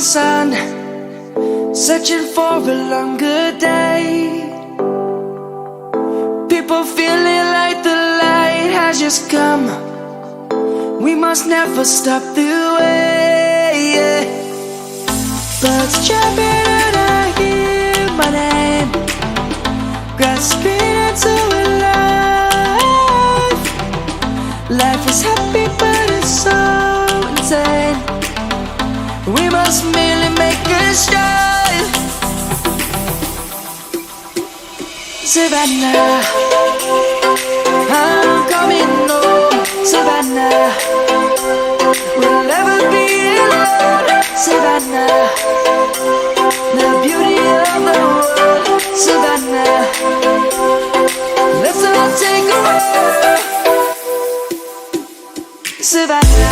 sun, searching for a longer day. People feeling like the light has just come. We must never stop the way, yeah. Birds jumping and I hear my name, grasping into a life. Life is happy but it's so insane. We must merely make a start. Savannah, I'm coming home. Savannah, we'll never be alone. Savannah, the beauty of the world. Savannah, let's all take a walk. Savannah.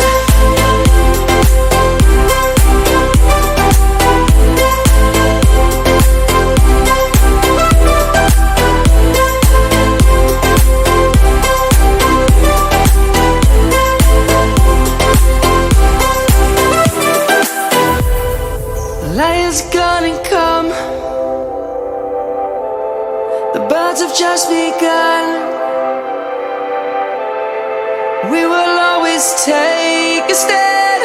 Lion's gonna come. The birds have just begun. We will always take a stand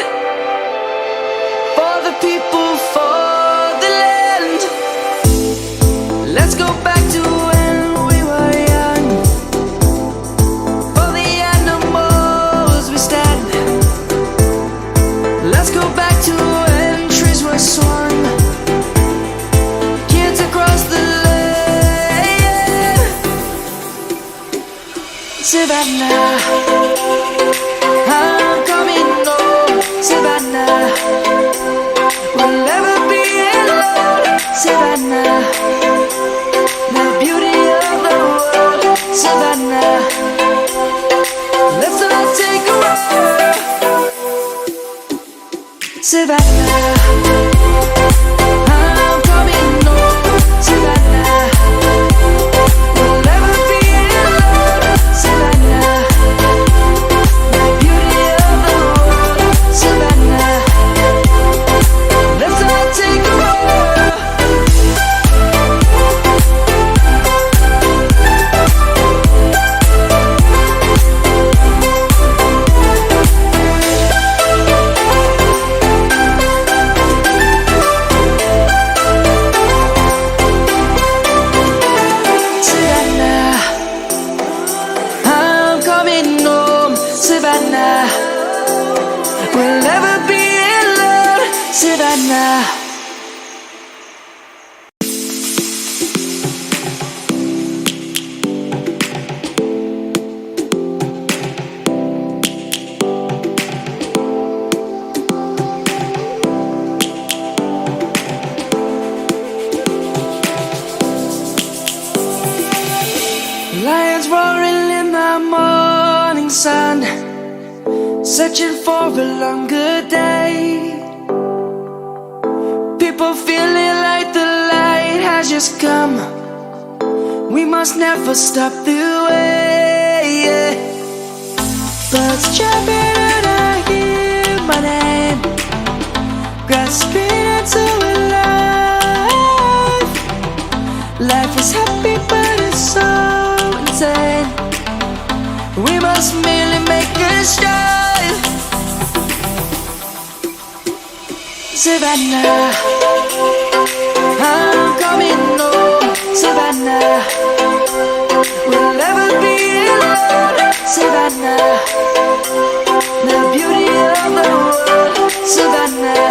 for the people, for the land. Let's go back to when we were young. For the animals we stand. Let's go back to when trees were swung. Kids across the land. Savannah, I'm coming home. Savannah, we'll never be alone. Savannah, the beauty of the world. Savannah, let's all take a walk. Savannah, I'm coming home. Savannah, we'll never be alone. Savannah, the beauty of the world. Savannah, let's all take a walk. Savannah, we'll never be alone. Savannah. Lions roaring in the morning sun, searching for a longer day. People feeling like the light has just come. We must never stop the way, yeah. Birds jumping and I hear my name, grasping into a life. Life is happy but it's so insane. We must merely make a start. Savannah, I'm coming home. Savannah, we'll never be alone. Savannah, the beauty of the world. Savannah,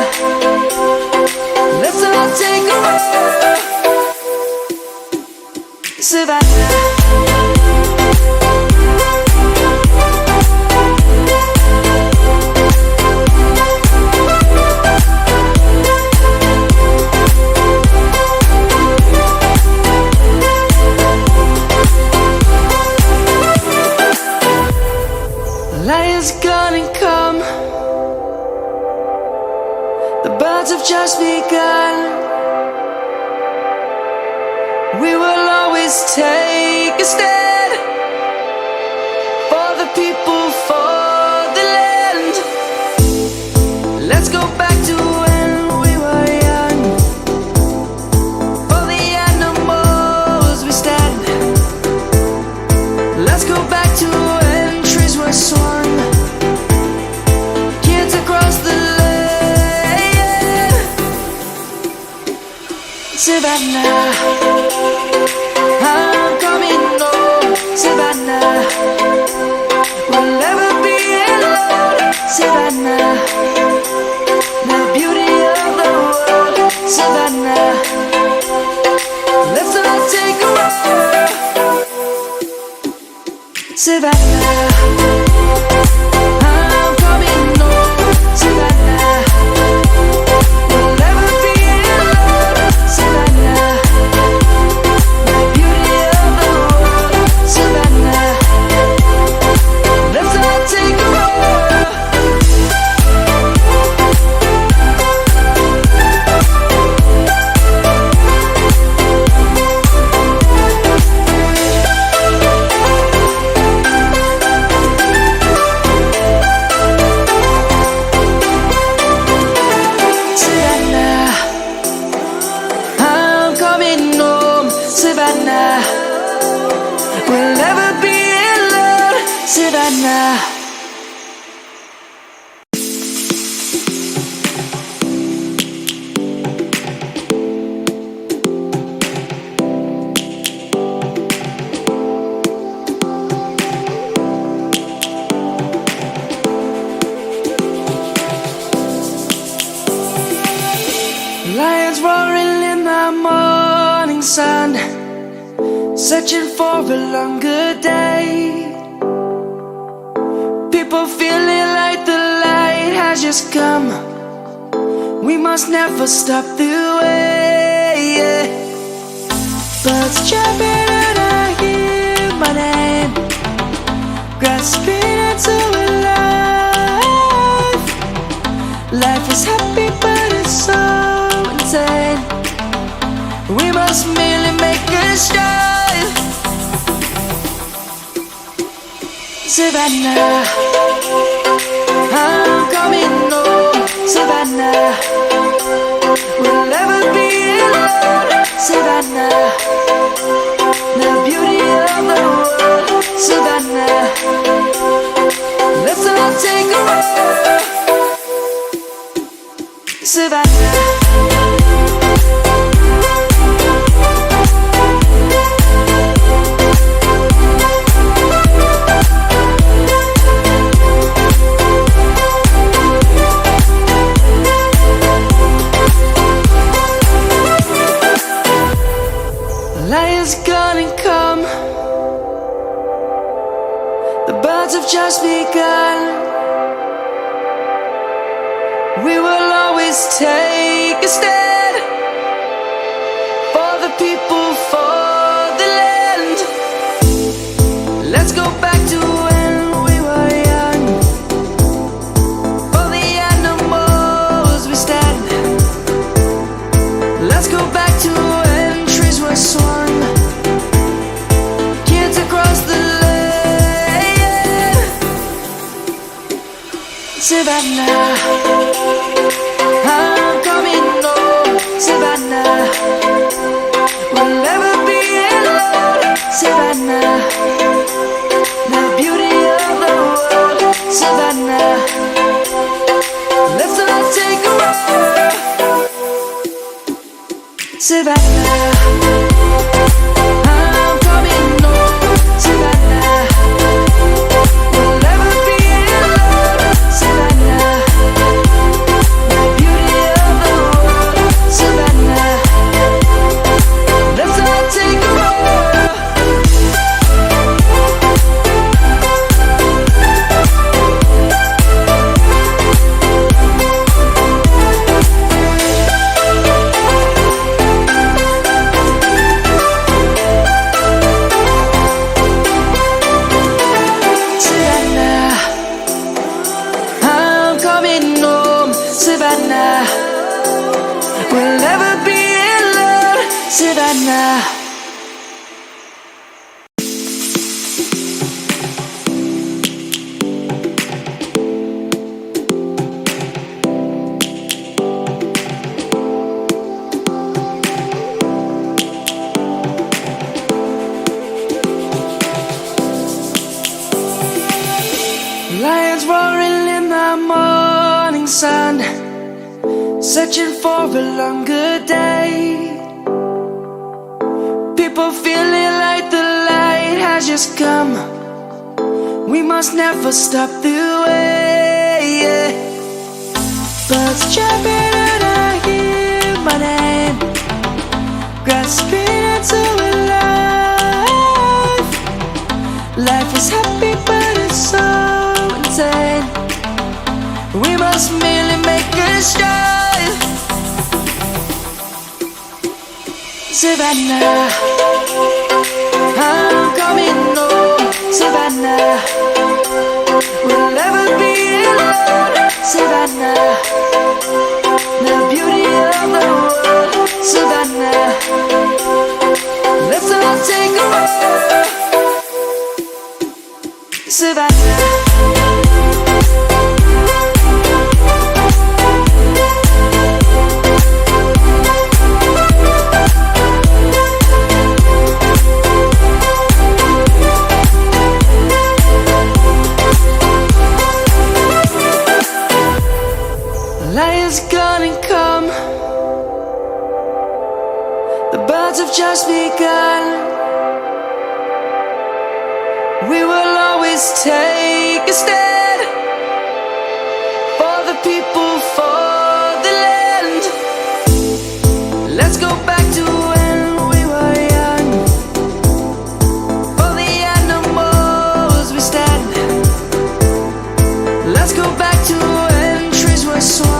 let's all take a walk. Savannah. Lion's gonna come. The birds have just begun. We will always take a stand for the people, for the land. Let's go back to when we were Savannah. I'm coming home, Savannah. We'll never be alone, Savannah. The beauty of the world, Savannah. Let's all take a walk, Savannah. I'm coming home, Savannah. We'll never be alone, Savannah. The beauty of the world, Savannah. Let's all take a walk. Savannah, I'm coming home, Savannah. We'll never be alone, Savannah. Lions roaring in the morning sun, searching for a longer day. People feeling like the light has just come. We must never stop the way, yeah. Birds chirping and I hear my name, grasping into a life. Life is happy but it's so insane. We must merely make a start. Savannah, I'm coming home, Savannah. We'll never be alone, Savannah. The beauty of the world, Savannah. Let's all take a walk, Savannah. Lion's gonna come. The birds have just begun. We will always take a stand for the people, for the land. Let's go back to when we were young. For the animals we stand. Let's go back to when trees were swung. Kids across the land. Savannah, I'm coming home, Savannah. We'll never be alone, Savannah. The beauty of the world, Savannah. Let's all take a walk, Savannah. I'm coming home, Savannah. We'll never be alone, Savannah. The beauty of the world, Savannah. Let's all take a walk. Savannah, I'm coming home, Savannah. We'll never be alone, Savannah. Lions roaring in the morning sun, searching for a longer day. People feeling like the light has just come. We must never stop the way, yeah. Birds jumping and I hear my name, grasping into a life. Life is happy but it's so insane. We must merely make a start. Savannah, I'm coming home. Savannah, we'll never be alone. Savannah, the beauty of the world. Savannah, let's all take a walk. Savannah. Lion's gonna come. The birds have just begun. We will always take a stand for the people, for the land. Let's go back to when we were young. For the animals we stand. Let's go back to when trees were swung.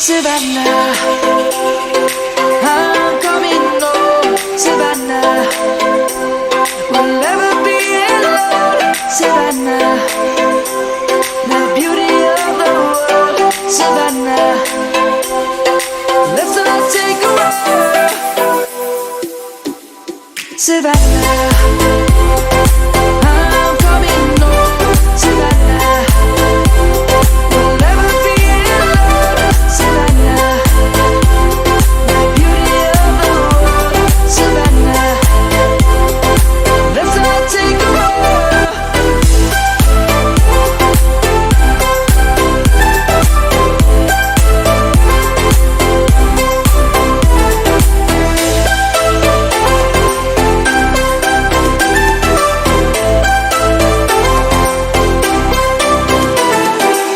Savannah, I'm coming home. Savannah, we'll never be alone. Savannah, the beauty of the world. Savannah, let's all take a walk. Savannah, I'm coming home. Savannah, we'll never be alone. Savannah, the beauty of the world. Savannah, let's all take a walk.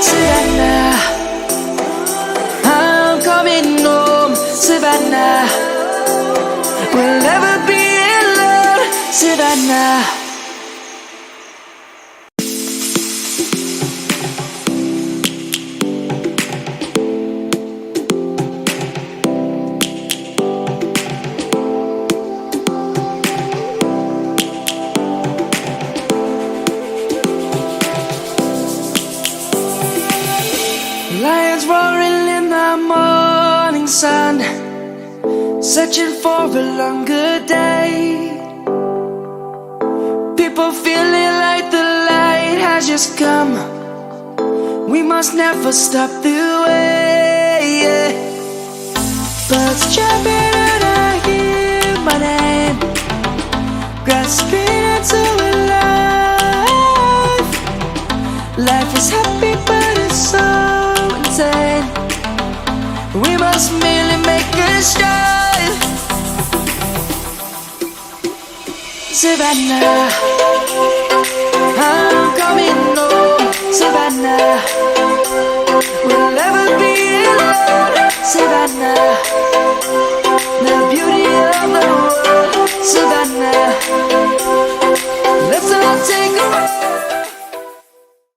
Savannah, I'm coming home. Savannah, we'll never be alone. Savannah. Lions roaring in the morning sun, searching for a longer day. People feeling like the light has just come. We must never stop the way, yeah. Birds jumping and I hear my name, grasping into a life. Life is happy but it's so insane. We must merely make a start. Savannah, I'm coming home. Savannah,